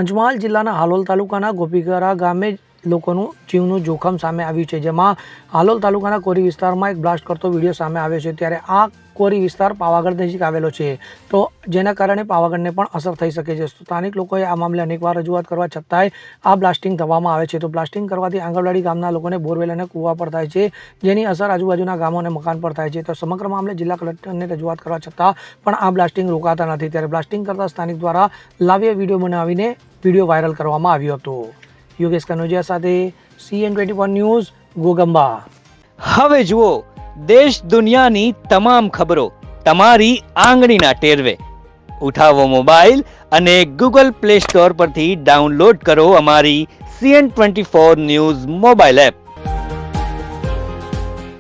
પંચમહાલ જિલ્લાના હાલોલ તાલુકાના ગોપીગરા ગામે લોકોનું જીવનું જોખમ સામે આવ્યું છે, જેમાં હાલોલ તાલુકાના કોરી વિસ્તારમાં એક બ્લાસ્ટ કરતો વિડીયો સામે આવ્યો છે। ત્યારે આ કોરી વિસ્તાર પાવાગઢ નજીક આવેલો છે, તો જેના કારણે પાવાગઢને પણ અસર થઈ શકે છે। સ્થાનિક લોકોએ આ મામલે અનેકવાર રજૂઆત કરવા છતાંય આ બ્લાસ્ટિંગ થવામાં આવે છે। તો બ્લાસ્ટિંગ કરવાથી આંગણવાડી ગામના લોકોને બોરવેલ અને કૂવા પર થાય છે, જેની અસર આજુબાજુના ગામો અને મકાન પર થાય છે। તો સમગ્ર મામલે જિલ્લા કલેક્ટરને રજૂઆત કરવા છતાં પણ આ બ્લાસ્ટિંગ રોકાતા નથી। ત્યારે બ્લાસ્ટિંગ કરતા સ્થાનિક દ્વારા લાઈવ વિડીયો બનાવીને વિડીયો વાયરલ કરવામાં આવ્યો હતો। યોગેશ કનોજિયા સાથે CN24 ન્યૂઝ ગોગંબા। હવે જુઓ દેશ દુનિયાની તમામ ખબરો તમારી આંગળીના ટેરવે। ઉઠાવો મોબાઈલ અને ગૂગલ પ્લે સ્ટોર પરથી ડાઉનલોડ કરો અમારી CN24 ન્યૂઝ મોબાઈલ એપ।